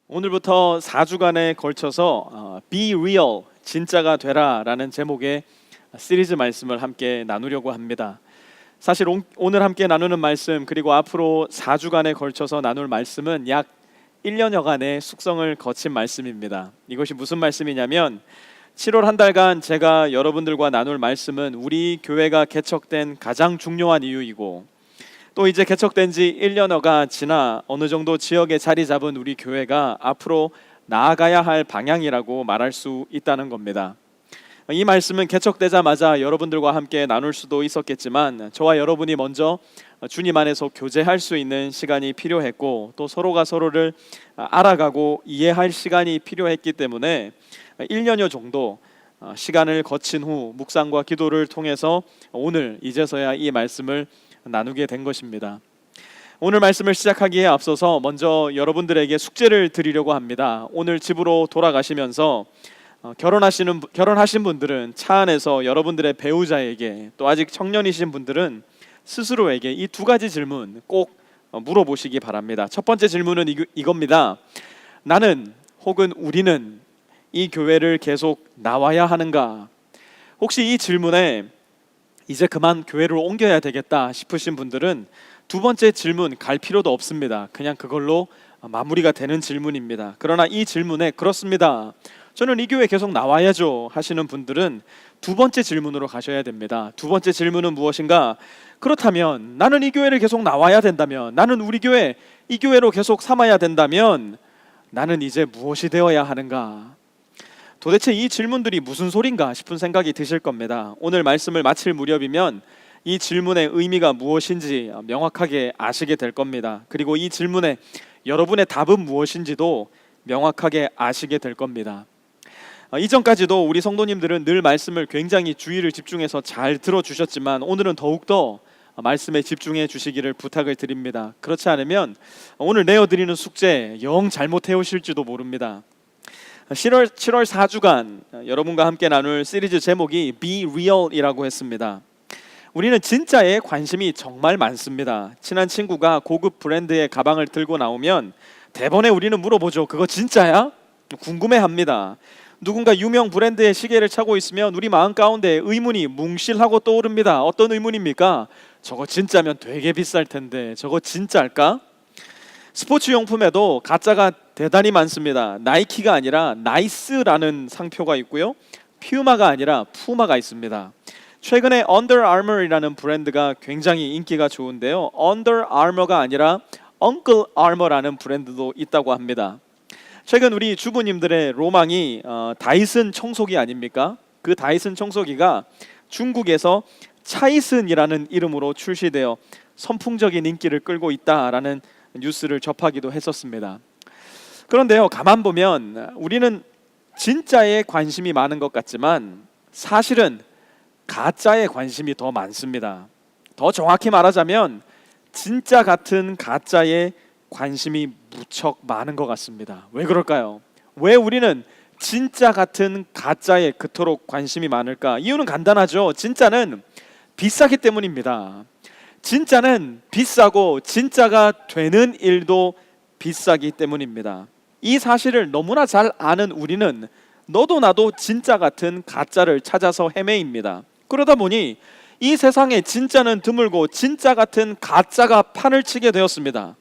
오늘부터 4주간에 걸쳐서 Be Real, 진짜가 되라 라는 제목의 시리즈 말씀을 함께 나누려고 합니다. 사실 오늘 함께 나누는 말씀 그리고 앞으로 4주간에 걸쳐서 나눌 말씀은 약 1년여간의 숙성을 거친 말씀입니다. 이것이 무슨 말씀이냐면 7월 한 달간 제가 여러분들과 나눌 말씀은 우리 교회가 개척된 가장 중요한 이유이고 또 이제 개척된 지 1년여가 지나 어느 정도 지역에 자리 잡은 우리 교회가 앞으로 나아가야 할 방향이라고 말할 수 있다는 겁니다. 이 말씀은 개척되자마자 여러분들과 함께 나눌 수도 있었겠지만 저와 여러분이 먼저 주님 안에서 교제할 수 있는 시간이 필요했고 또 서로가 서로를 알아가고 이해할 시간이 필요했기 때문에 1년여 정도 시간을 거친 후 묵상과 기도를 통해서 오늘 이제서야 이 말씀을 나누게 된 것입니다. 오늘 말씀을 시작하기에 앞서서 먼저 여러분들에게 숙제를 드리려고 합니다. 오늘 집으로 돌아가시면서 결혼하신 분들은 차 안에서 여러분들의 배우자에게 또 아직 청년이신 분들은 스스로에게 이 두 가지 질문 꼭 물어보시기 바랍니다. 첫 번째 질문은 이겁니다. 나는 혹은 우리는 이 교회를 계속 나와야 하는가? 혹시 이 질문에 이제 그만 교회를 옮겨야 되겠다 싶으신 분들은 두 번째 질문 갈 필요도 없습니다. 그냥 그걸로 마무리가 되는 질문입니다. 그러나 이 질문에 그렇습니다, 저는 이 교회 계속 나와야죠 하시는 분들은 두 번째 질문으로 가셔야 됩니다. 두 번째 질문은 무엇인가? 그렇다면 나는 이 교회를 계속 나와야 된다면, 나는 우리 교회 이 교회로 계속 삼아야 된다면 나는 이제 무엇이 되어야 하는가? 도대체 이 질문들이 무슨 소린가 싶은 생각이 드실 겁니다. 오늘 말씀을 마칠 무렵이면 이 질문의 의미가 무엇인지 명확하게 아시게 될 겁니다. 그리고 이 질문에 여러분의 답은 무엇인지도 명확하게 아시게 될 겁니다. 이전까지도 우리 성도님들은 늘 말씀을 굉장히 주의를 집중해서 잘 들어주셨지만 오늘은 더욱더 말씀에 집중해 주시기를 부탁을 드립니다. 그렇지 않으면 오늘 내어드리는 숙제 영 잘못 해오실지도 모릅니다. 7월 4주간 여러분과 함께 나눌 시리즈 제목이 Be Real이라고 했습니다. 우리는 진짜에 관심이 정말 많습니다. 친한 친구가 고급 브랜드의 가방을 들고 나오면 대번에 우리는 물어보죠. 그거 진짜야? 궁금해합니다. 누군가 유명 브랜드의 시계를 차고 있으면 우리 마음 가운데 의문이 뭉실하고 떠오릅니다. 어떤 의문입니까? 저거 진짜면 되게 비쌀 텐데 저거 진짜일까? 스포츠 용품에도 가짜가 대단히 많습니다. 나이키가 아니라 나이스라는 상표가 있고요, 퓨마가 아니라 푸마가 있습니다. 최근에 Under Armour이라는 브랜드가 굉장히 인기가 좋은데요, Under Armour가 아니라 Uncle Armour라는 브랜드도 있다고 합니다. 최근 우리 주부님들의 로망이 다이슨 청소기 아닙니까? 그 다이슨 청소기가 중국에서 차이슨이라는 이름으로 출시되어 선풍적인 인기를 끌고 있다라는 뉴스를 접하기도 했었습니다. 그런데요, 가만 보면 우리는 진짜에 관심이 많은 것 같지만 사실은 가짜에 관심이 더 많습니다. 더 정확히 말하자면 진짜 같은 가짜에 관심이 무척 많은 것 같습니다. 왜 그럴까요? 왜 우리는 진짜 같은 가짜에 그토록 관심이 많을까? 이유는 간단하죠. 진짜는 비싸기 때문입니다. 진짜는 비싸고 진짜가 되는 일도 비싸기 때문입니다. 이 사실을 너무나 잘 아는 우리는 너도 나도 진짜 같은 가짜를 찾아서 헤매입니다. 그러다 보니 이 세상에 진짜는 드물고 진짜 같은 가짜가 판을 치게 되었습니다.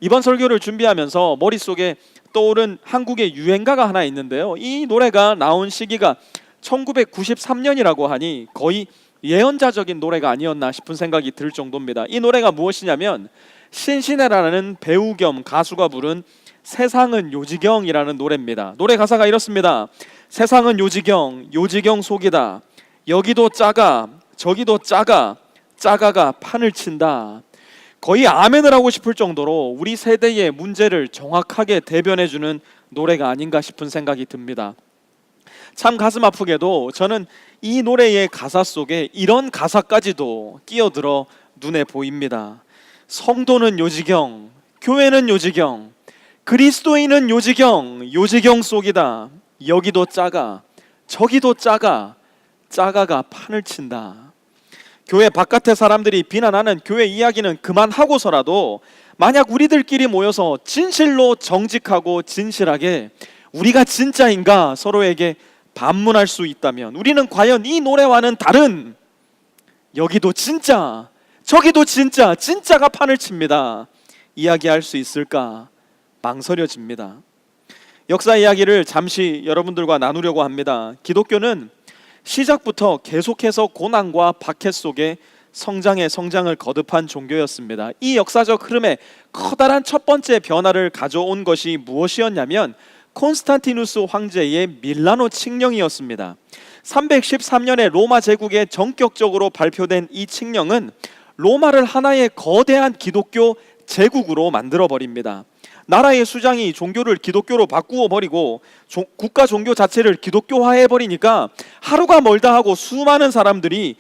이번 설교를 준비하면서 머릿속에 떠오른 한국의 유행가가 하나 있는데요, 이 노래가 나온 시기가 1993년이라고 하니 거의 예언자적인 노래가 아니었나 싶은 생각이 들 정도입니다. 이 노래가 무엇이냐면 신신혜라는 배우 겸 가수가 부른 세상은 요지경이라는 노래입니다. 노래 가사가 이렇습니다. 세상은 요지경, 요지경 속이다. 여기도 작아, 저기도 작아, 작아가 판을 친다. 거의 아멘을 하고 싶을 정도로 우리 세대의 문제를 정확하게 대변해주는 노래가 아닌가 싶은 생각이 듭니다. 참 가슴 아프게도 저는 이 노래의 가사 속에 이런 가사까지도 끼어들어 눈에 보입니다. 성도는 요지경, 교회는 요지경, 그리스도인은 요지경, 요지경 속이다. 여기도 작아, 저기도 작아, 작아가 판을 친다. 교회 바깥의 사람들이 비난하는 교회 이야기는 그만하고서라도 만약 우리들끼리 모여서 진실로 정직하고 진실하게 우리가 진짜인가 서로에게 반문할 수 있다면, 우리는 과연 이 노래와는 다른 여기도 진짜 저기도 진짜, 진짜가 판을 칩니다 이야기할 수 있을까 망설여집니다. 역사 이야기를 잠시 여러분들과 나누려고 합니다. 기독교는 시작부터 계속해서 고난과 박해 속에 성장을 거듭한 종교였습니다. 이 역사적 흐름에 커다란 첫 번째 변화를 가져온 것이 무엇이었냐면 콘스탄티누스 황제의 밀라노 칙령이었습니다. 313년에 로마 제국에 전격적으로 발표된 이 칙령은 로마를 하나의 거대한 기독교 제국으로 만들어버립니다. 나라의 수장이 종교를 기독교로 바꾸어 버리고 국가 종교 자체를 기독교화해 버리니까 하루가 멀다 하고 수많은 사람들이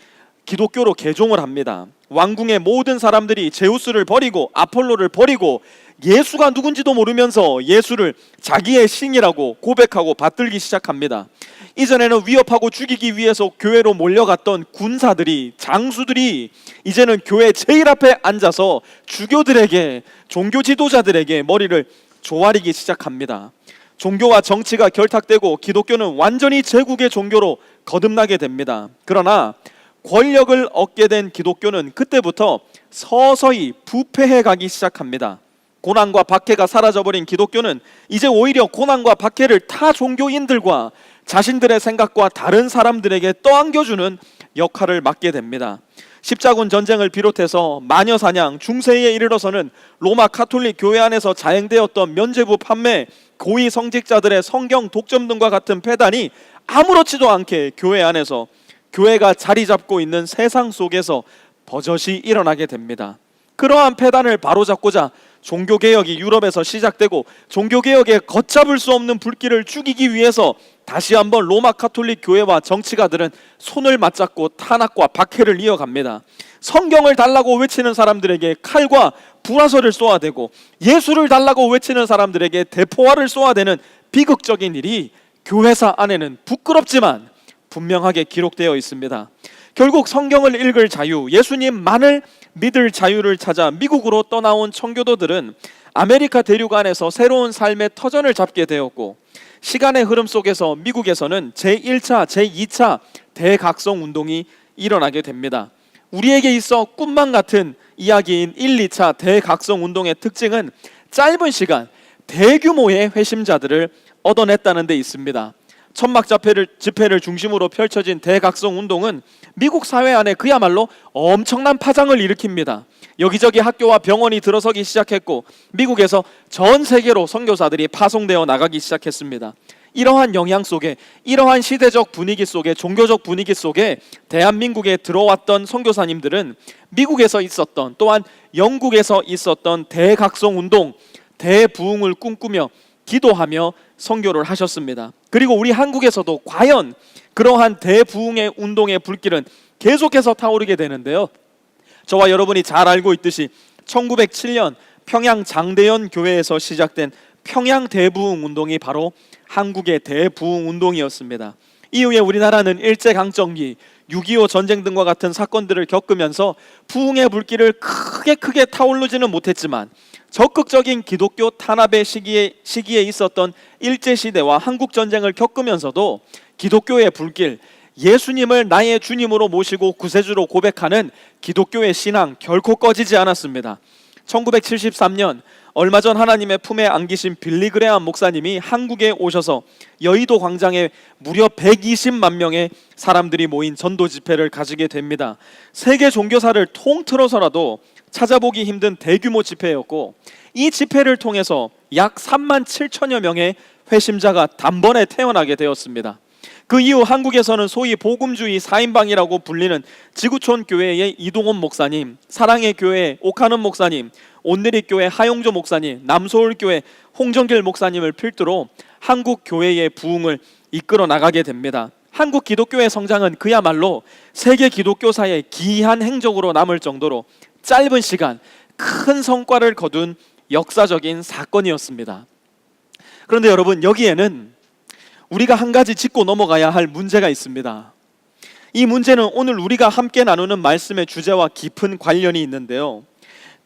기독교로 개종을 합니다. 왕궁의 모든 사람들이 제우스를 버리고 아폴로를 버리고 예수가 누군지도 모르면서 예수를 자기의 신이라고 고백하고 받들기 시작합니다. 이전에는 위협하고 죽이기 위해서 교회로 몰려갔던 군사들이, 장수들이 이제는 교회 제일 앞에 앉아서 주교들에게, 종교 지도자들에게 머리를 조아리기 시작합니다. 종교와 정치가 결탁되고 기독교는 완전히 제국의 종교로 거듭나게 됩니다. 그러나 권력을 얻게 된 기독교는 그때부터 서서히 부패해 가기 시작합니다. 고난과 박해가 사라져버린 기독교는 이제 오히려 고난과 박해를 타 종교인들과 자신들의 생각과 다른 사람들에게 떠안겨주는 역할을 맡게 됩니다. 십자군 전쟁을 비롯해서 마녀사냥, 중세에 이르러서는 로마 카톨릭 교회 안에서 자행되었던 면죄부 판매, 고위 성직자들의 성경 독점 등과 같은 폐단이 아무렇지도 않게 교회 안에서, 교회가 자리 잡고 있는 세상 속에서 버젓이 일어나게 됩니다. 그러한 폐단을 바로잡고자 종교개혁이 유럽에서 시작되고 종교개혁에 걷잡을 수 없는 불길을 죽이기 위해서 다시 한번 로마 카톨릭 교회와 정치가들은 손을 맞잡고 탄압과 박해를 이어갑니다. 성경을 달라고 외치는 사람들에게 칼과 불화살을 쏘아대고 예수를 달라고 외치는 사람들에게 대포화를 쏘아대는 비극적인 일이 교회사 안에는 부끄럽지만 분명하게 기록되어 있습니다. 결국 성경을 읽을 자유, 예수님만을 믿을 자유를 찾아 미국으로 떠나온 청교도들은 아메리카 대륙 안에서 새로운 삶의 터전을 잡게 되었고, 시간의 흐름 속에서 미국에서는 제1차, 제2차 대각성 운동이 일어나게 됩니다. 우리에게 있어 꿈만 같은 이야기인 1, 2차 대각성 운동의 특징은 짧은 시간 대규모의 회심자들을 얻어냈다는 데 있습니다. 천막 집회를 중심으로 펼쳐진 대각성 운동은 미국 사회 안에 그야말로 엄청난 파장을 일으킵니다. 여기저기 학교와 병원이 들어서기 시작했고 미국에서 전 세계로 선교사들이 파송되어 나가기 시작했습니다. 이러한 영향 속에, 이러한 시대적 분위기 속에, 종교적 분위기 속에 대한민국에 들어왔던 선교사님들은 미국에서 있었던, 또한 영국에서 있었던 대각성 운동, 대부흥을 꿈꾸며 기도하며 선교를 하셨습니다. 그리고 우리 한국에서도 과연 그러한 대부흥의 운동의 불길은 계속해서 타오르게 되는데요. 저와 여러분이 잘 알고 있듯이 1907년 평양 장대연 교회에서 시작된 평양 대부흥 운동이 바로 한국의 대부흥 운동이었습니다. 이후에 우리나라는 일제강점기, 6.25 전쟁 등과 같은 사건들을 겪으면서 부흥의 불길을 크게 타오르지는 못했지만 적극적인 기독교 탄압의 시기에 있었던 일제시대와 한국전쟁을 겪으면서도 기독교의 불길, 예수님을 나의 주님으로 모시고 구세주로 고백하는 기독교의 신앙 결코 꺼지지 않았습니다. 1973년 얼마 전 하나님의 품에 안기신 빌리 그레함 목사님이 한국에 오셔서 여의도 광장에 무려 120만 명의 사람들이 모인 전도 집회를 가지게 됩니다. 세계 종교사를 통틀어서라도 찾아보기 힘든 대규모 집회였고, 이 집회를 통해서 약 3만 7천여 명의 회심자가 단번에 태어나게 되었습니다. 그 이후 한국에서는 소위 복음주의 4인방이라고 불리는 지구촌 교회의 이동원 목사님, 사랑의 교회 옥하는 목사님, 온누리교회 하용조 목사님, 남서울교회 홍정길 목사님을 필두로 한국 교회의 부흥을 이끌어 나가게 됩니다. 한국 기독교의 성장은 그야말로 세계 기독교사의 기이한 행적으로 남을 정도로 짧은 시간 큰 성과를 거둔 역사적인 사건이었습니다. 그런데 여러분, 여기에는 우리가 한 가지 짚고 넘어가야 할 문제가 있습니다. 이 문제는 오늘 우리가 함께 나누는 말씀의 주제와 깊은 관련이 있는데요.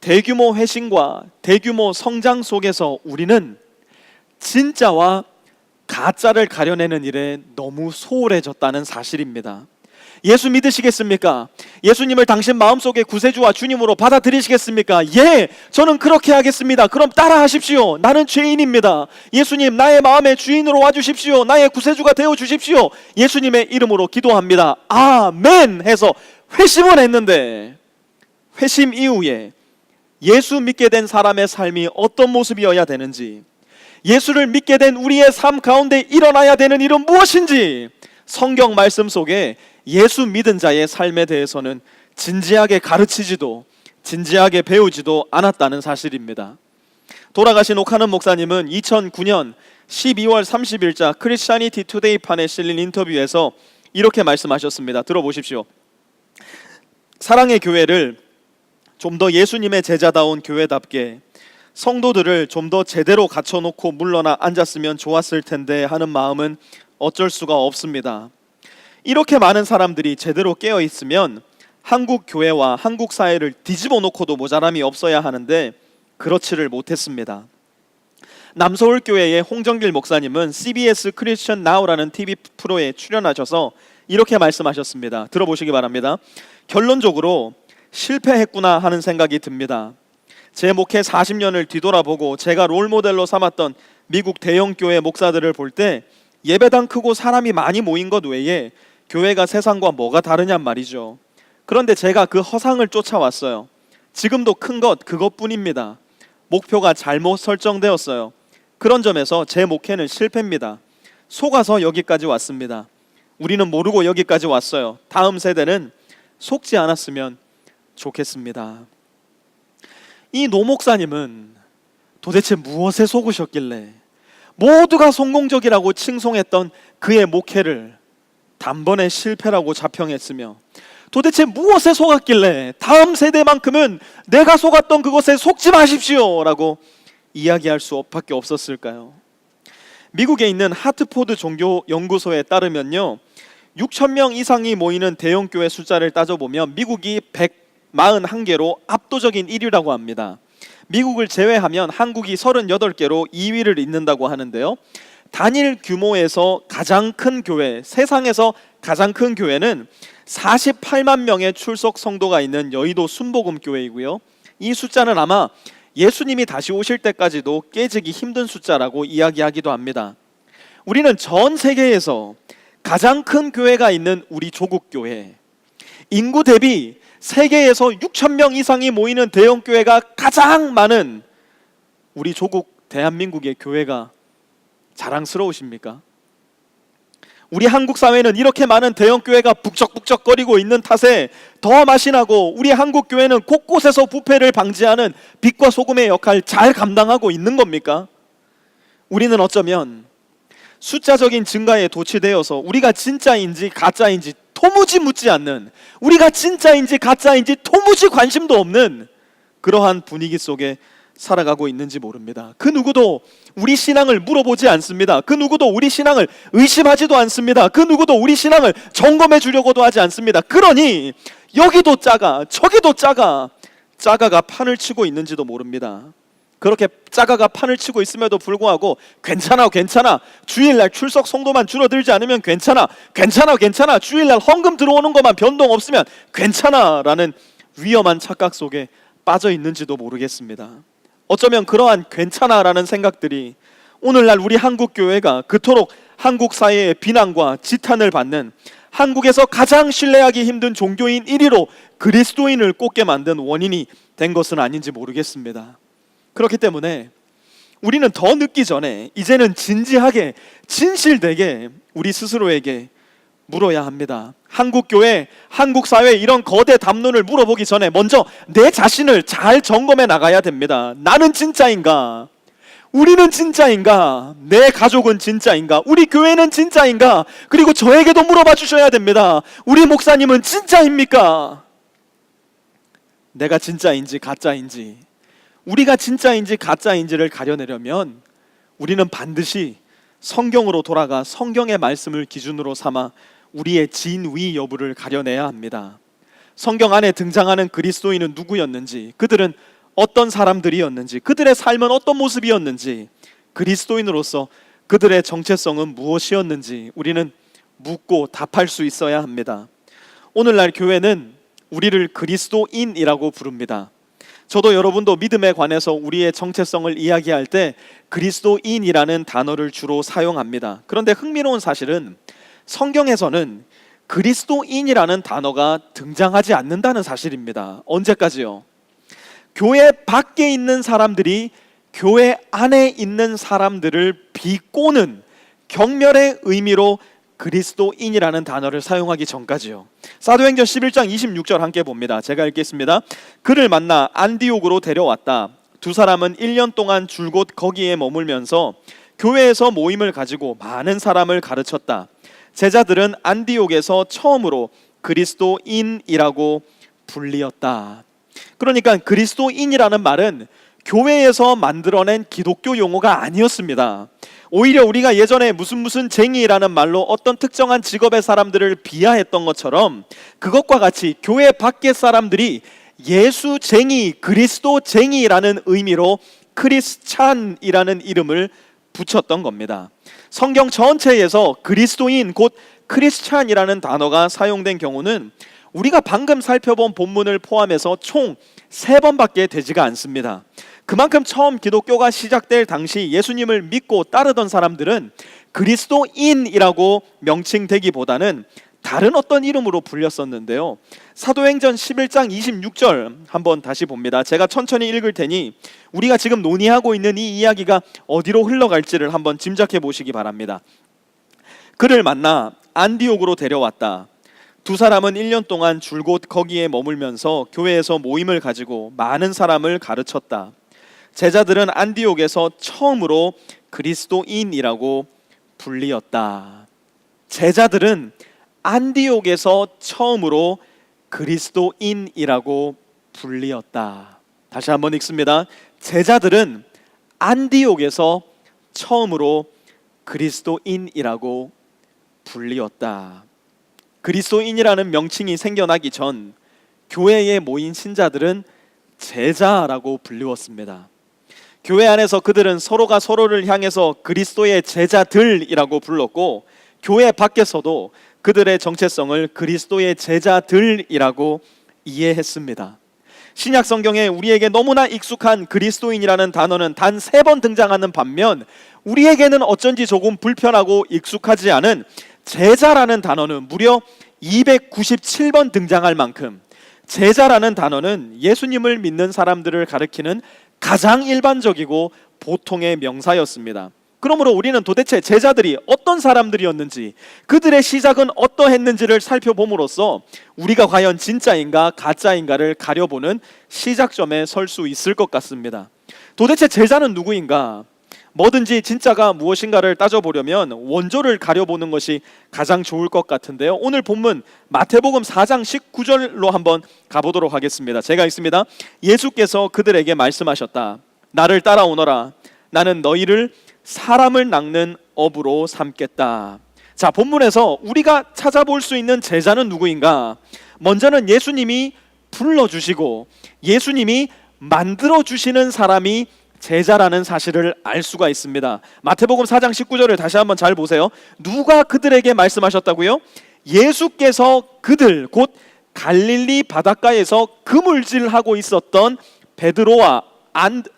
대규모 회심과 대규모 성장 속에서 우리는 진짜와 가짜를 가려내는 일에 너무 소홀해졌다는 사실입니다. 예수 믿으시겠습니까? 예수님을 당신 마음속에 구세주와 주님으로 받아들이시겠습니까? 예, 저는 그렇게 하겠습니다. 그럼 따라 하십시오. 나는 죄인입니다. 예수님, 나의 마음의 주인으로 와주십시오. 나의 구세주가 되어주십시오. 예수님의 이름으로 기도합니다. 아멘 해서 회심을 했는데, 회심 이후에 예수 믿게 된 사람의 삶이 어떤 모습이어야 되는지, 예수를 믿게 된 우리의 삶 가운데 일어나야 되는 일은 무엇인지 성경 말씀 속에 예수 믿은 자의 삶에 대해서는 진지하게 가르치지도 진지하게 배우지도 않았다는 사실입니다. 돌아가신 오카는 목사님은 2009년 12월 30일자 크리스찬이티 투데이 판에 실린 인터뷰에서 이렇게 말씀하셨습니다. 들어보십시오. 사랑의 교회를 좀 더 예수님의 제자다운 교회답게, 성도들을 좀 더 제대로 갖춰놓고 물러나 앉았으면 좋았을 텐데 하는 마음은 어쩔 수가 없습니다. 이렇게 많은 사람들이 제대로 깨어 있으면 한국 교회와 한국 사회를 뒤집어 놓고도 모자람이 없어야 하는데 그렇지를 못했습니다. 남서울교회의 홍정길 목사님은 CBS 크리스천 나우라는 TV 프로에 출연하셔서 이렇게 말씀하셨습니다. 들어보시기 바랍니다. 결론적으로 실패했구나 하는 생각이 듭니다. 제 목회 40년을 뒤돌아보고 제가 롤모델로 삼았던 미국 대형교회 목사들을 볼 때 예배당 크고 사람이 많이 모인 것 외에 교회가 세상과 뭐가 다르냔 말이죠. 그런데 제가 그 허상을 쫓아왔어요. 지금도 큰 것 그것뿐입니다. 목표가 잘못 설정되었어요. 그런 점에서 제 목회는 실패입니다. 속아서 여기까지 왔습니다. 우리는 모르고 여기까지 왔어요. 다음 세대는 속지 않았으면 좋겠습니다. 이 노 목사님은 도대체 무엇에 속으셨길래 모두가 성공적이라고 칭송했던 그의 목회를 단번에 실패라고 자평했으며, 도대체 무엇에 속았길래 다음 세대만큼은 내가 속았던 그것에 속지 마십시오 라고 이야기할 수밖에 없었을까요? 미국에 있는 하트포드 종교연구소에 따르면요, 6,000명 이상이 모이는 대형교회 숫자를 따져보면 미국이 141개로 압도적인 1위라고 합니다. 미국을 제외하면 한국이 38개로 2위를 잇는다고 하는데요, 단일 규모에서 가장 큰 교회, 세상에서 가장 큰 교회는 48만 명의 출석 성도가 있는 여의도 순복음교회이고요, 이 숫자는 아마 예수님이 다시 오실 때까지도 깨지기 힘든 숫자라고 이야기하기도 합니다. 우리는 전 세계에서 가장 큰 교회가 있는 우리 조국교회, 인구 대비 세계에서 6,000명 이상이 모이는 대형교회가 가장 많은 우리 조국 대한민국의 교회가 자랑스러우십니까? 우리 한국 사회는 이렇게 많은 대형교회가 북적북적거리고 있는 탓에 더 맛이 나고, 우리 한국 교회는 곳곳에서 부패를 방지하는 빛과 소금의 역할 잘 감당하고 있는 겁니까? 우리는 어쩌면 숫자적인 증가에 도취되어서 우리가 진짜인지 가짜인지 도무지 묻지 않는, 우리가 진짜인지 가짜인지 도무지 관심도 없는 그러한 분위기 속에 살아가고 있는지 모릅니다. 그 누구도 우리 신앙을 물어보지 않습니다. 그 누구도 우리 신앙을 의심하지도 않습니다. 그 누구도 우리 신앙을 점검해 주려고도 하지 않습니다. 그러니 여기도 작아 저기도 작아가 판을 치고 있는지도 모릅니다. 그렇게 짜가가 판을 치고 있음에도 불구하고 괜찮아 주일날 출석 성도만 줄어들지 않으면 괜찮아 주일날 헌금 들어오는 것만 변동 없으면 괜찮아 라는 위험한 착각 속에 빠져 있는지도 모르겠습니다. 어쩌면 그러한 괜찮아라는 생각들이 오늘날 우리 한국 교회가 그토록 한국 사회의 비난과 지탄을 받는, 한국에서 가장 신뢰하기 힘든 종교인 1위로 그리스도인을 꼽게 만든 원인이 된 것은 아닌지 모르겠습니다. 그렇기 때문에 우리는 더 늦기 전에 이제는 진지하게 진실되게 우리 스스로에게 물어야 합니다. 한국 교회, 한국 사회 이런 거대 담론을 물어보기 전에 먼저 내 자신을 잘 점검해 나가야 됩니다. 나는 진짜인가? 우리는 진짜인가? 내 가족은 진짜인가? 우리 교회는 진짜인가? 그리고 저에게도 물어봐 주셔야 됩니다. 우리 목사님은 진짜입니까? 내가 진짜인지 가짜인지, 우리가 진짜인지 가짜인지를 가려내려면 우리는 반드시 성경으로 돌아가 성경의 말씀을 기준으로 삼아 우리의 진위 여부를 가려내야 합니다. 성경 안에 등장하는 그리스도인은 누구였는지, 그들은 어떤 사람들이었는지, 그들의 삶은 어떤 모습이었는지, 그리스도인으로서 그들의 정체성은 무엇이었는지 우리는 묻고 답할 수 있어야 합니다. 오늘날 교회는 우리를 그리스도인이라고 부릅니다. 저도 여러분도 믿음에 관해서 우리의 정체성을 이야기할 때 그리스도인이라는 단어를 주로 사용합니다. 그런데 흥미로운 사실은 성경에서는 그리스도인이라는 단어가 등장하지 않는다는 사실입니다. 언제까지요? 교회 밖에 있는 사람들이 교회 안에 있는 사람들을 비꼬는 경멸의 의미로 그리스도인이라는 단어를 사용하기 전까지요. 사도행전 11장 26절 함께 봅니다. 제가 읽겠습니다. 그를 만나 안디옥으로 데려왔다. 두 사람은 1년 동안 줄곧 거기에 머물면서 교회에서 모임을 가지고 많은 사람을 가르쳤다. 제자들은 안디옥에서 처음으로 그리스도인이라고 불리었다. 그러니까 그리스도인이라는 말은 교회에서 만들어낸 기독교 용어가 아니었습니다. 오히려 우리가 예전에 무슨 쟁이라는 말로 어떤 특정한 직업의 사람들을 비하했던 것처럼 그것과 같이 교회 밖의 사람들이 예수쟁이, 그리스도쟁이라는 의미로 크리스찬이라는 이름을 붙였던 겁니다. 성경 전체에서 그리스도인 곧 크리스찬이라는 단어가 사용된 경우는 우리가 방금 살펴본 본문을 포함해서 총 3번밖에 되지가 않습니다. 그만큼 처음 기독교가 시작될 당시 예수님을 믿고 따르던 사람들은 그리스도인이라고 명칭되기보다는 다른 어떤 이름으로 불렸었는데요. 사도행전 11장 26절 한번 다시 봅니다. 제가 천천히 읽을 테니 우리가 지금 논의하고 있는 이 이야기가 어디로 흘러갈지를 한번 짐작해 보시기 바랍니다. 그를 만나 안디옥으로 데려왔다. 두 사람은 1년 동안 줄곧 거기에 머물면서 교회에서 모임을 가지고 많은 사람을 가르쳤다. 제자들은 안디옥에서 처음으로 그리스도인이라고 불리었다. 제자들은 안디옥에서 처음으로 그리스도인이라고 불리었다. 다시 한번 읽습니다. 제자들은 안디옥에서 처음으로 그리스도인이라고 불리었다. 그리스도인이라는 명칭이 생겨나기 전 교회에 모인 신자들은 제자라고 불리웠습니다. 교회 안에서 그들은 서로가 서로를 향해서 그리스도의 제자들이라고 불렀고, 교회 밖에서도 그들의 정체성을 그리스도의 제자들이라고 이해했습니다. 신약 성경에 우리에게 너무나 익숙한 그리스도인이라는 단어는 단 3번 등장하는 반면 우리에게는 어쩐지 조금 불편하고 익숙하지 않은 제자라는 단어는 무려 297번 등장할 만큼 제자라는 단어는 예수님을 믿는 사람들을 가리키는 가장 일반적이고 보통의 명사였습니다. 그러므로 우리는 도대체 제자들이 어떤 사람들이었는지, 그들의 시작은 어떠했는지를 살펴봄으로써 우리가 과연 진짜인가 가짜인가를 가려보는 시작점에 설 수 있을 것 같습니다. 도대체 제자는 누구인가? 뭐든지 진짜가 무엇인가를 따져보려면 원조를 가려보는 것이 가장 좋을 것 같은데요. 오늘 본문 마태복음 4장 19절로 한번 가보도록 하겠습니다. 제가 읽습니다. 예수께서 그들에게 말씀하셨다. 나를 따라오너라. 나는 너희를 사람을 낚는 어부로 삼겠다. 자, 본문에서 우리가 찾아볼 수 있는 제자는 누구인가? 먼저는 예수님이 불러주시고 예수님이 만들어주시는 사람이 제자라는 사실을 알 수가 있습니다. 마태복음 4장 19절을 다시 한번 잘 보세요. 누가 그들에게 말씀하셨다고요? 예수께서 그들 곧 갈릴리 바닷가에서 그물질하고 있었던 베드로와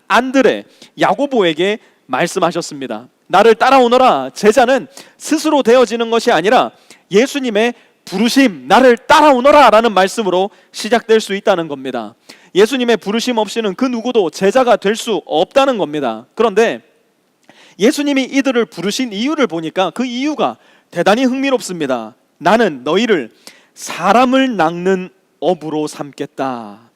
안드레, 야고보에게 말씀하셨습니다. 나를 따라오너라. 제자는 스스로 되어지는 것이 아니라 예수님의 부르심, 나를 따라오너라 라는 말씀으로 시작될 수 있다는 겁니다. 예수님의 부르심 없이는 그 누구도 제자가 될 수 없다는 겁니다. 그런데 예수님이 이들을 부르신 이유를 보니까 그 이유가 대단히 흥미롭습니다. 나는 너희를 사람을 낚는 어부로 삼겠다.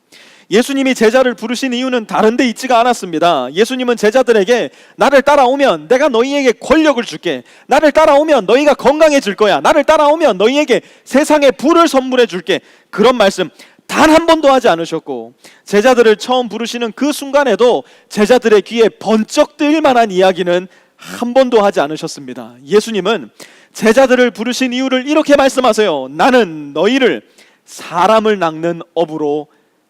예수님이 제자를 부르신 이유는 다른 데 있지가 않았습니다. 예수님은 제자들에게 나를 따라오면 내가 너희에게 권력을 줄게, 나를 따라오면 너희가 건강해질 거야, 나를 따라오면 너희에게 세상의 부를 선물해 줄게, 그런 말씀 단 한 번도 하지 않으셨고, 제자들을 처음 부르시는 그 순간에도 제자들의 귀에 번쩍 뜨일 만한 이야기는 한 번도 하지 않으셨습니다. 예수님은 제자들을 부르신 이유를 이렇게 말씀하세요. 나는 너희를 사람을 낚는 어부로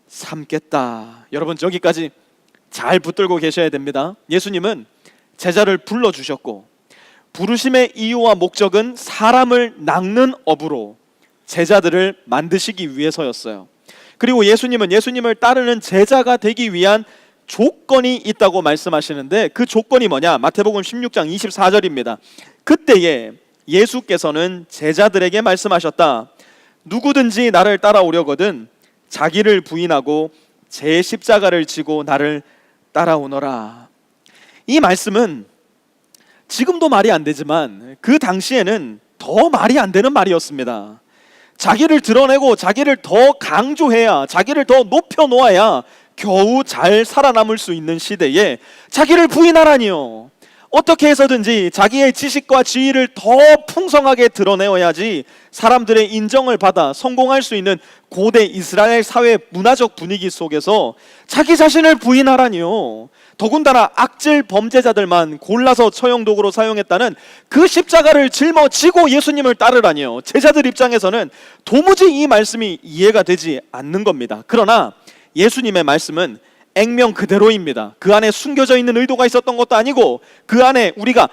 삼겠다. 여러분, 여기까지 잘 붙들고 계셔야 됩니다. 예수님은 제자를 불러주셨고 부르심의 이유와 목적은 사람을 낚는 업으로 제자들을 만드시기 위해서였어요. 그리고 예수님은 예수님을 따르는 제자가 되기 위한 조건이 있다고 말씀하시는데 그 조건이 뭐냐? 마태복음 16장 24절입니다. 그때에 예수께서는 제자들에게 말씀하셨다. 누구든지 나를 따라오려거든 자기를 부인하고 제 십자가를 지고 나를 따라오너라. 이 말씀은 지금도 말이 안 되지만 그 당시에는 더 말이 안 되는 말이었습니다. 자기를 드러내고 자기를 더 강조해야, 자기를 더 높여 놓아야 겨우 잘 살아남을 수 있는 시대에 자기를 부인하라니요. 어떻게 해서든지 자기의 지식과 지위를 더 풍성하게 드러내어야지 사람들의 인정을 받아 성공할 수 있는 고대 이스라엘 사회 문화적 분위기 속에서 자기 자신을 부인하라니요. 더군다나 악질 범죄자들만 골라서 처형도구로 사용했다는 그 십자가를 짊어지고 예수님을 따르라니요. 제자들 입장에서는 도무지 이 말씀이 이해가 되지 않는 겁니다. 그러나 예수님의 말씀은 액면 그대로입니다. 그 안에 숨겨져 있는 의도가 있었던 것도 아니고 그 안에 우리가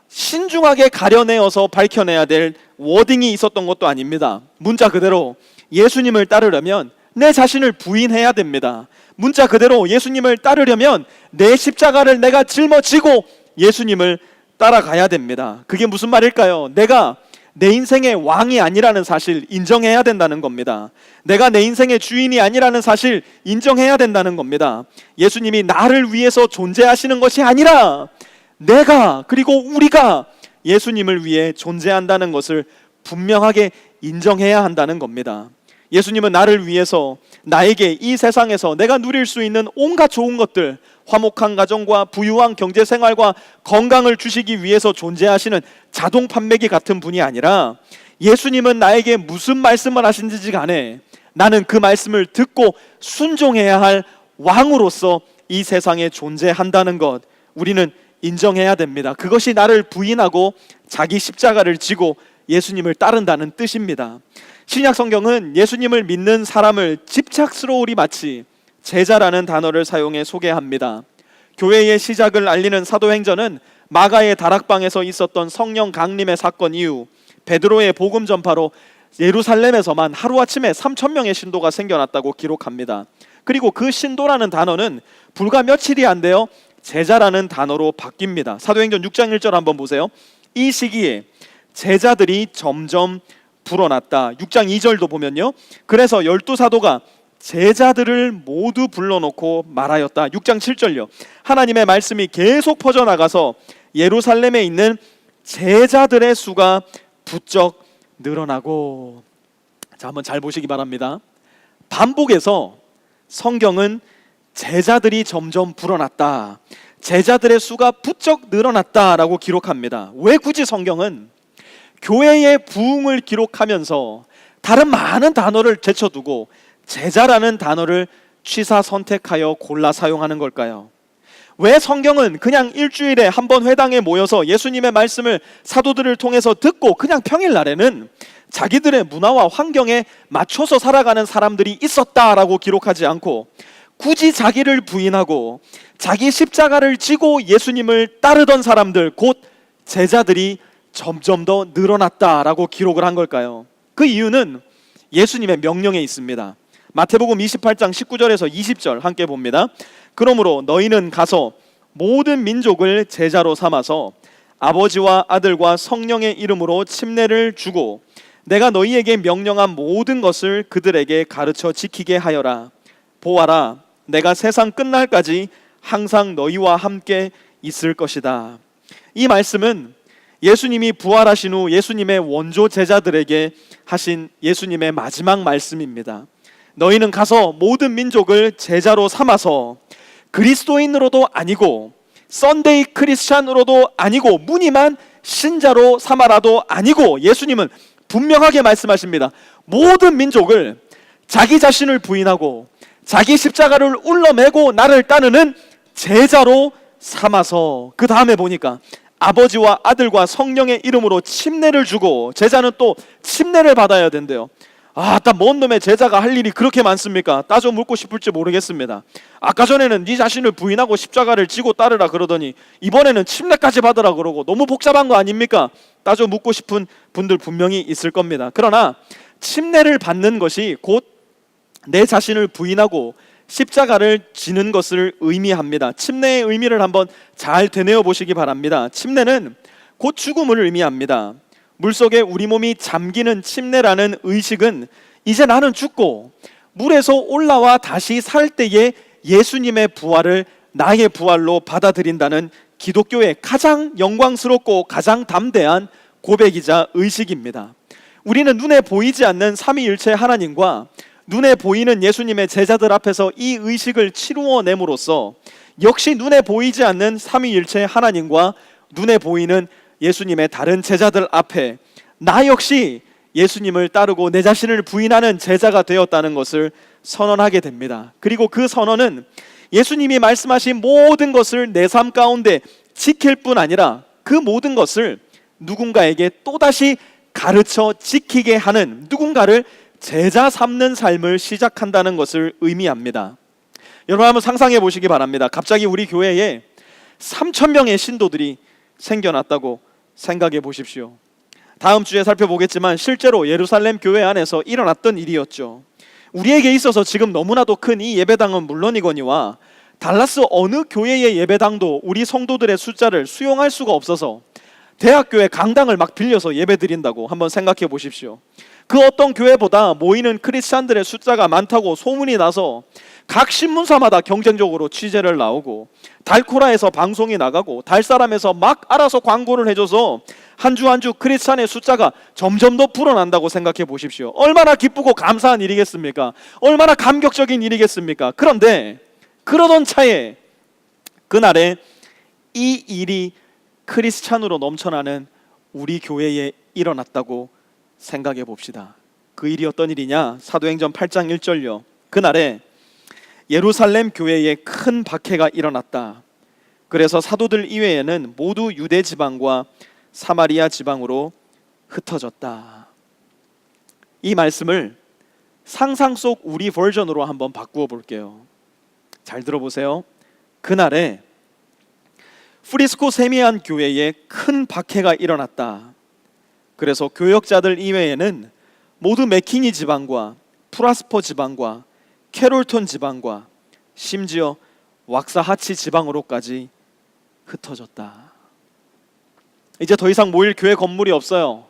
신중하게 가려내어서 밝혀내야 될 워딩이 있었던 것도 아닙니다. 문자 그대로 예수님을 따르려면 내 자신을 부인해야 됩니다. 문자 그대로 예수님을 따르려면 내 십자가를 내가 짊어지고 예수님을 따라가야 됩니다. 그게 무슨 말일까요? 내가 내 인생의 왕이 아니라는 사실 인정해야 된다는 겁니다. 내가 내 인생의 주인이 아니라는 사실 인정해야 된다는 겁니다. 예수님이 나를 위해서 존재하시는 것이 아니라 내가 그리고 우리가 예수님을 위해 존재한다는 것을 분명하게 인정해야 한다는 겁니다. 예수님은 나를 위해서 나에게 이 세상에서 내가 누릴 수 있는 온갖 좋은 것들, 화목한 가정과 부유한 경제생활과 건강을 주시기 위해서 존재하시는 자동 판매기 같은 분이 아니라 예수님은 나에게 무슨 말씀을 하신지 간에 나는 그 말씀을 듣고 순종해야 할 왕으로서 이 세상에 존재한다는 것 우리는 인정해야 됩니다. 그것이 나를 부인하고 자기 십자가를 지고 예수님을 따른다는 뜻입니다. 신약 성경은 예수님을 믿는 사람을 집착스러우리 마치 제자라는 단어를 사용해 소개합니다. 교회의 시작을 알리는 사도행전은 마가의 다락방에서 있었던 성령 강림의 사건 이후 베드로의 복음 전파로 예루살렘에서만 하루아침에 3,000명의 신도가 생겨났다고 기록합니다. 그리고 그 신도라는 단어는 불과 며칠이 안 되어 제자라는 단어로 바뀝니다. 사도행전 6장 1절 한번 보세요. 이 시기에 제자들이 점점 불어났다. 6장 2절도 보면요. 그래서 12사도가 제자들을 모두 불러놓고 말하였다. 6장 7절요. 하나님의 말씀이 계속 퍼져나가서 예루살렘에 있는 제자들의 수가 부쩍 늘어나고. 자, 한번 잘 보시기 바랍니다. 반복해서 성경은 제자들이 점점 불어났다, 제자들의 수가 부쩍 늘어났다라고 기록합니다. 왜 굳이 성경은 교회의 부흥을 기록하면서 다른 많은 단어를 제쳐두고 제자라는 단어를 취사 선택하여 골라 사용하는 걸까요? 왜 성경은 그냥 일주일에 한 번 회당에 모여서 예수님의 말씀을 사도들을 통해서 듣고 그냥 평일날에는 자기들의 문화와 환경에 맞춰서 살아가는 사람들이 있었다라고 기록하지 않고 굳이 자기를 부인하고 자기 십자가를 지고 예수님을 따르던 사람들 곧 제자들이 점점 더 늘어났다라고 기록을 한 걸까요? 그 이유는 예수님의 명령에 있습니다. 마태복음 28장 19절에서 20절 함께 봅니다. 그러므로 너희는 가서 모든 민족을 제자로 삼아서 아버지와 아들과 성령의 이름으로 침례를 주고 내가 너희에게 명령한 모든 것을 그들에게 가르쳐 지키게 하여라. 보아라, 내가 세상 끝날까지 항상 너희와 함께 있을 것이다. 이 말씀은 예수님이 부활하신 후 예수님의 원조 제자들에게 하신 예수님의 마지막 말씀입니다. 너희는 가서 모든 민족을 제자로 삼아서 그리스도인으로도 아니고 썬데이 크리스찬으로도 아니고 무늬만 신자로 삼아라도 아니고 예수님은 분명하게 말씀하십니다. 모든 민족을 자기 자신을 부인하고 자기 십자가를 울러매고 나를 따르는 제자로 삼아서 그 다음에 보니까 아버지와 아들과 성령의 이름으로 침례를 주고 제자는 또 침례를 받아야 된대요. 딱 뭔 놈의 제자가 할 일이 그렇게 많습니까? 따져 묻고 싶을지 모르겠습니다. 아까 전에는 네 자신을 부인하고 십자가를 지고 따르라 그러더니 이번에는 침례까지 받으라 그러고 너무 복잡한 거 아닙니까? 따져 묻고 싶은 분들 분명히 있을 겁니다. 그러나 침례를 받는 것이 곧 내 자신을 부인하고 십자가를 지는 것을 의미합니다. 침례의 의미를 한번 잘 되뇌어 보시기 바랍니다. 침례는 곧 죽음을 의미합니다. 물속에 우리 몸이 잠기는 침례라는 의식은 이제 나는 죽고 물에서 올라와 다시 살 때에 예수님의 부활을 나의 부활로 받아들인다는 기독교의 가장 영광스럽고 가장 담대한 고백이자 의식입니다. 우리는 눈에 보이지 않는 삼위일체 하나님과 눈에 보이는 예수님의 제자들 앞에서 이 의식을 치루어냄으로써 역시 눈에 보이지 않는 삼위일체 하나님과 눈에 보이는 예수님의 다른 제자들 앞에 나 역시 예수님을 따르고 내 자신을 부인하는 제자가 되었다는 것을 선언하게 됩니다. 그리고 그 선언은 예수님이 말씀하신 모든 것을 내 삶 가운데 지킬 뿐 아니라 그 모든 것을 누군가에게 또다시 가르쳐 지키게 하는, 누군가를 제자 삼는 삶을 시작한다는 것을 의미합니다. 여러분 한번 상상해 보시기 바랍니다. 갑자기 우리 교회에 3,000명의 신도들이 생겨났다고 생각해 보십시오. 다음 주에 살펴보겠지만 실제로 예루살렘 교회 안에서 일어났던 일이었죠. 우리에게 있어서 지금 너무나도 큰 이 예배당은 물론이거니와 달라스 어느 교회의 예배당도 우리 성도들의 숫자를 수용할 수가 없어서 대학교의 강당을 막 빌려서 예배드린다고 한번 생각해 보십시오. 그 어떤 교회보다 모이는 크리스찬들의 숫자가 많다고 소문이 나서 각 신문사마다 경쟁적으로 취재를 나오고 달코라에서 방송이 나가고 달사람에서 막 알아서 광고를 해줘서 한 주 한 주 크리스찬의 숫자가 점점 더 불어난다고 생각해 보십시오. 얼마나 기쁘고 감사한 일이겠습니까? 얼마나 감격적인 일이겠습니까? 그런데 그러던 차에 그날에 이 일이 크리스찬으로 넘쳐나는 우리 교회에 일어났다고 생각해 봅시다. 그 일이 어떤 일이냐? 사도행전 8장 1절요. 그날에 예루살렘 교회에 큰 박해가 일어났다. 그래서 사도들 이외에는 모두 유대 지방과 사마리아 지방으로 흩어졌다. 이 말씀을 상상 속 우리 버전으로 한번 바꾸어 볼게요. 잘 들어보세요. 그날에 프리스코 세미안 교회에 큰 박해가 일어났다. 그래서 교역자들 이외에는 모두 맥키니 지방과 프라스퍼 지방과 캐롤톤 지방과 심지어 왁사하치 지방으로까지 흩어졌다. 이제 더 이상 모일 교회 건물이 없어요.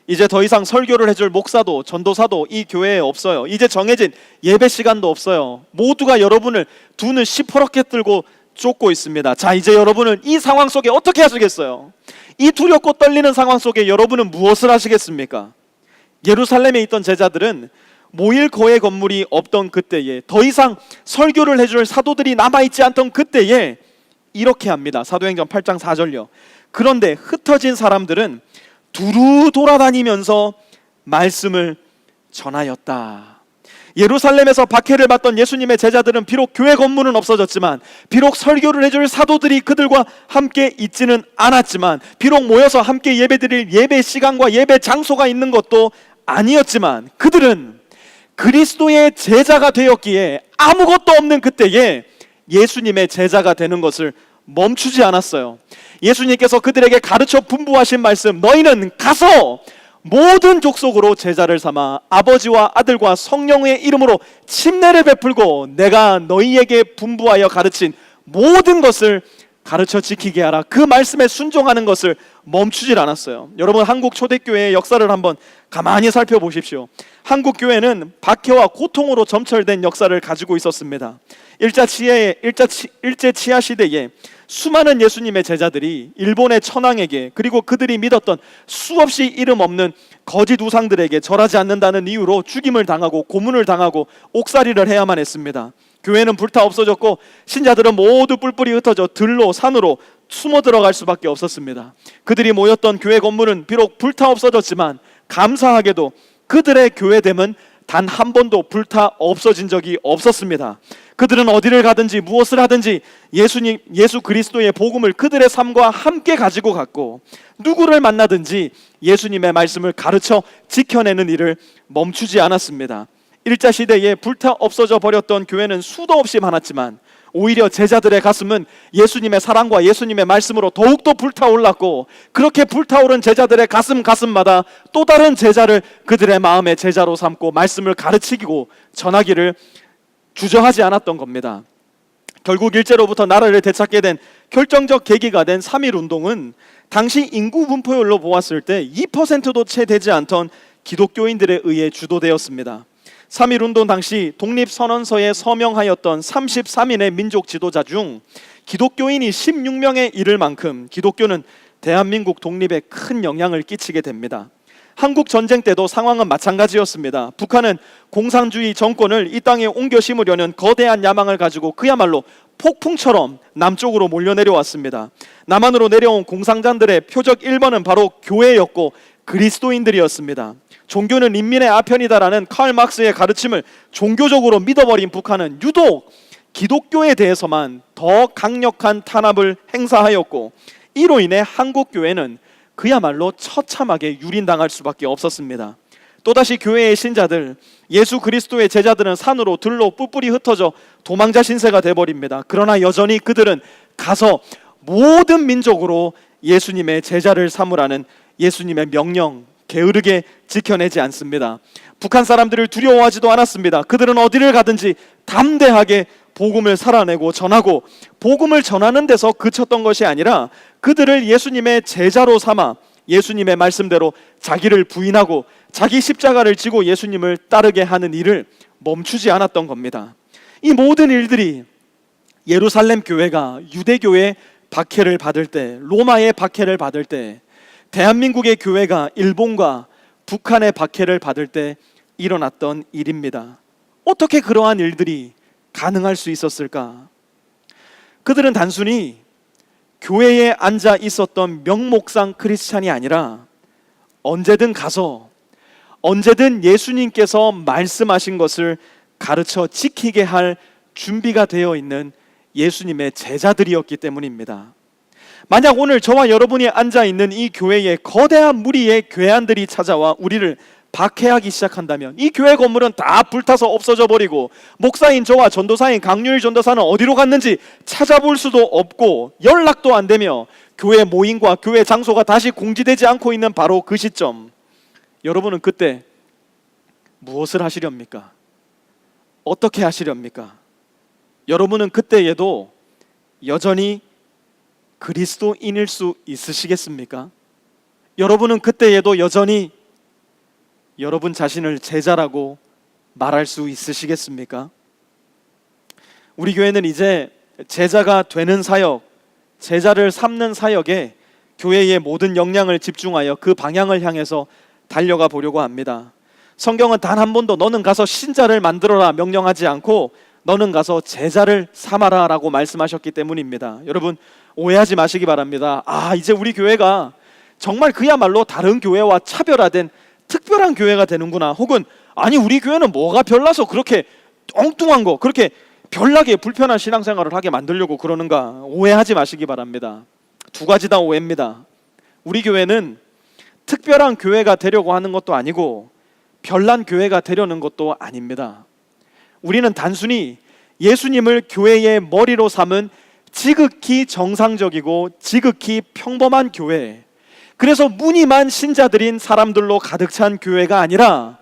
이제 더 이상 설교를 해줄 목사도 전도사도 이 교회에 없어요. 이제 정해진 예배 시간도 없어요. 모두가 여러분을 두 눈 시퍼렇게 뜨고 쫓고 있습니다. 자, 이제 여러분은 이 상황 속에 어떻게 하시겠어요? 이 두렵고 떨리는 상황 속에 여러분은 무엇을 하시겠습니까? 예루살렘에 있던 제자들은 모일 교회 건물이 없던 그때에, 더 이상 설교를 해줄 사도들이 남아있지 않던 그때에 이렇게 합니다. 사도행전 8장 4절요. 그런데 흩어진 사람들은 두루 돌아다니면서 말씀을 전하였다. 예루살렘에서 박해를 받던 예수님의 제자들은 비록 교회 건물은 없어졌지만, 비록 설교를 해줄 사도들이 그들과 함께 있지는 않았지만, 비록 모여서 함께 예배드릴 예배 시간과 예배 장소가 있는 것도 아니었지만, 그들은 그리스도의 제자가 되었기에 아무것도 없는 그때에 예수님의 제자가 되는 것을 멈추지 않았어요. 예수님께서 그들에게 가르쳐 분부하신 말씀, 너희는 가서 모든 족속으로 제자를 삼아 아버지와 아들과 성령의 이름으로 침례를 베풀고 내가 너희에게 분부하여 가르친 모든 것을 가르쳐 지키게 하라. 그 말씀에 순종하는 것을 멈추질 않았어요. 여러분, 한국 초대교회의 역사를 한번 가만히 살펴보십시오. 한국 교회는 박해와 고통으로 점철된 역사를 가지고 있었습니다. 일제 치하 시대에 수많은 예수님의 제자들이 일본의 천황에게, 그리고 그들이 믿었던 수없이 이름 없는 거짓 우상들에게 절하지 않는다는 이유로 죽임을 당하고 고문을 당하고 옥살이를 해야만 했습니다. 교회는 불타 없어졌고 신자들은 모두 뿔뿔이 흩어져 들로 산으로 숨어 들어갈 수밖에 없었습니다. 그들이 모였던 교회 건물은 비록 불타 없어졌지만 감사하게도 그들의 교회됨은 단 한 번도 불타 없어진 적이 없었습니다. 그들은 어디를 가든지 무엇을 하든지 예수 그리스도의 복음을 그들의 삶과 함께 가지고 갔고, 누구를 만나든지 예수님의 말씀을 가르쳐 지켜내는 일을 멈추지 않았습니다. 일자 시대에 불타 없어져 버렸던 교회는 수도 없이 많았지만 오히려 제자들의 가슴은 예수님의 사랑과 예수님의 말씀으로 더욱더 불타올랐고, 그렇게 불타오른 제자들의 가슴마다 또 다른 제자를 그들의 마음의 제자로 삼고 말씀을 가르치고 전하기를 주저하지 않았던 겁니다. 결국 일제로부터 나라를 되찾게 된 결정적 계기가 된 3.1운동은 당시 인구 분포율로 보았을 때 2%도 채 되지 않던 기독교인들에 의해 주도되었습니다. 3.1운동 당시 독립선언서에 서명하였던 33인의 민족 지도자 중 기독교인이 16명에 이를 만큼 기독교는 대한민국 독립에 큰 영향을 끼치게 됩니다. 한국 전쟁 때도 상황은 마찬가지였습니다. 북한은 공산주의 정권을 이 땅에 옮겨 심으려는 거대한 야망을 가지고 그야말로 폭풍처럼 남쪽으로 몰려내려왔습니다. 남한으로 내려온 공산자들의 표적 1번은 바로 교회였고 그리스도인들이었습니다. 종교는 인민의 아편이다라는 칼 막스의 가르침을 종교적으로 믿어버린 북한은 유독 기독교에 대해서만 더 강력한 탄압을 행사하였고, 이로 인해 한국 교회는 그야말로 처참하게 유린당할 수밖에 없었습니다. 또다시 교회의 신자들, 예수 그리스도의 제자들은 산으로 들로 뿔뿔이 흩어져 도망자 신세가 돼버립니다. 그러나 여전히 그들은 가서 모든 민족으로 예수님의 제자를 삼으라는 예수님의 명령 게으르게 지켜내지 않습니다. 북한 사람들을 두려워하지도 않았습니다. 그들은 어디를 가든지 담대하게 복음을 살아내고 전하고, 복음을 전하는 데서 그쳤던 것이 아니라 그들을 예수님의 제자로 삼아 예수님의 말씀대로 자기를 부인하고 자기 십자가를 지고 예수님을 따르게 하는 일을 멈추지 않았던 겁니다. 이 모든 일들이 예루살렘 교회가 유대교의 박해를 받을 때, 로마의 박해를 받을 때, 대한민국의 교회가 일본과 북한의 박해를 받을 때 일어났던 일입니다. 어떻게 그러한 일들이 가능할 수 있었을까? 그들은 단순히 교회에 앉아 있었던 명목상 크리스찬이 아니라 언제든 가서 언제든 예수님께서 말씀하신 것을 가르쳐 지키게 할 준비가 되어 있는 예수님의 제자들이었기 때문입니다. 만약 오늘 저와 여러분이 앉아있는 이 교회에 거대한 무리의 괴한들이 찾아와 우리를 박해하기 시작한다면 이 교회 건물은 다 불타서 없어져 버리고, 목사인 저와 전도사인 강률 전도사는 어디로 갔는지 찾아볼 수도 없고 연락도 안 되며 교회 모임과 교회 장소가 다시 공지되지 않고 있는 바로 그 시점, 여러분은 그때 무엇을 하시렵니까? 어떻게 하시렵니까? 여러분은 그때에도 여전히 그리스도인일 수 있으시겠습니까? 여러분은 그때에도 여전히 여러분 자신을 제자라고 말할 수 있으시겠습니까? 우리 교회는 이제 제자가 되는 사역, 제자를 삼는 사역에 교회의 모든 역량을 집중하여 그 방향을 향해서 달려가 보려고 합니다. 성경은 단 한 번도 너는 가서 신자를 만들어라 명령하지 않고 너는 가서 제자를 삼아라 라고 말씀하셨기 때문입니다. 여러분 오해하지 마시기 바랍니다. 이제 우리 교회가 정말 그야말로 다른 교회와 차별화된 특별한 교회가 되는구나, 혹은 아니 우리 교회는 뭐가 별나서 그렇게 엉뚱한 거, 그렇게 별나게 불편한 신앙생활을 하게 만들려고 그러는가, 오해하지 마시기 바랍니다. 두 가지 다 오해입니다. 우리 교회는 특별한 교회가 되려고 하는 것도 아니고 별난 교회가 되려는 것도 아닙니다. 우리는 단순히 예수님을 교회의 머리로 삼은 지극히 정상적이고 지극히 평범한 교회, 그래서 무늬만 신자들인 사람들로 가득 찬 교회가 아니라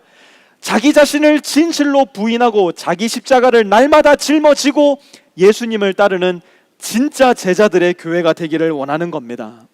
자기 자신을 진실로 부인하고 자기 십자가를 날마다 짊어지고 예수님을 따르는 진짜 제자들의 교회가 되기를 원하는 겁니다.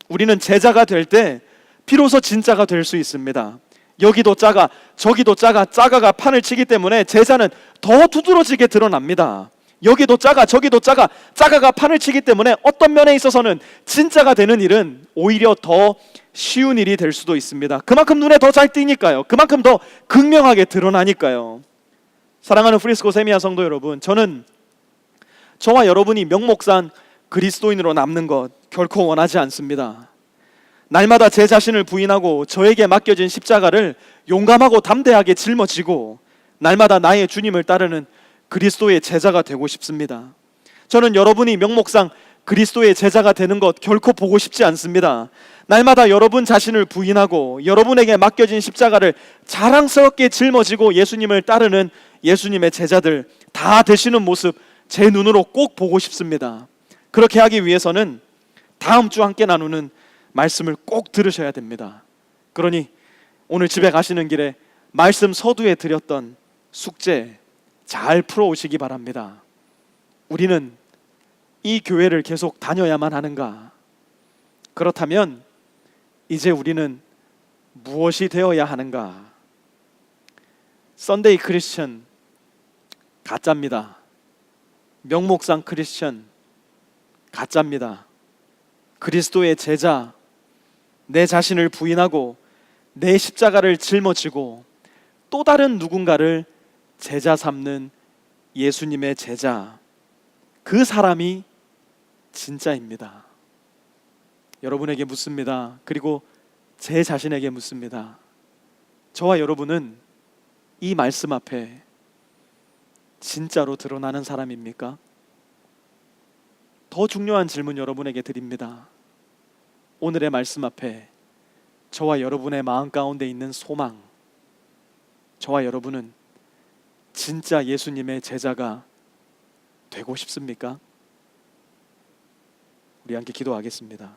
우리는 제자가 될 때 비로소 진짜가 될 수 있습니다. 여기도 작아 저기도 작아가 판을 치기 때문에 제자는 더 두드러지게 드러납니다. 여기도 작아 저기도 작아가 판을 치기 때문에 어떤 면에 있어서는 진짜가 되는 일은 오히려 더 쉬운 일이 될 수도 있습니다. 그만큼 눈에 더 잘 띄니까요. 그만큼 더 극명하게 드러나니까요. 사랑하는 프리스코 세미야 성도 여러분, 저는 저와 여러분이 명목상 그리스도인으로 남는 것 결코 원하지 않습니다. 날마다 제 자신을 부인하고 저에게 맡겨진 십자가를 용감하고 담대하게 짊어지고 날마다 나의 주님을 따르는 그리스도의 제자가 되고 싶습니다. 저는 여러분이 명목상 그리스도의 제자가 되는 것 결코 보고 싶지 않습니다. 날마다 여러분 자신을 부인하고 여러분에게 맡겨진 십자가를 자랑스럽게 짊어지고 예수님을 따르는 예수님의 제자들 다 되시는 모습 제 눈으로 꼭 보고 싶습니다. 그렇게 하기 위해서는 다음 주 함께 나누는 말씀을 꼭 들으셔야 됩니다. 그러니 오늘 집에 가시는 길에 말씀 서두에 드렸던 숙제 잘 풀어오시기 바랍니다. 우리는 이 교회를 계속 다녀야만 하는가? 그렇다면 이제 우리는 무엇이 되어야 하는가? 썬데이 크리스천 가짜입니다. 명목상 크리스천 가짜입니다. 그리스도의 제자, 내 자신을 부인하고 내 십자가를 짊어지고 또 다른 누군가를 제자 삼는 예수님의 제자, 그 사람이 진짜입니다. 여러분에게 묻습니다. 그리고 제 자신에게 묻습니다. 저와 여러분은 이 말씀 앞에 진짜로 드러나는 사람입니까? 더 중요한 질문 여러분에게 드립니다. 오늘의 말씀 앞에 저와 여러분의 마음 가운데 있는 소망, 저와 여러분은 진짜 예수님의 제자가 되고 싶습니까? 우리 함께 기도하겠습니다.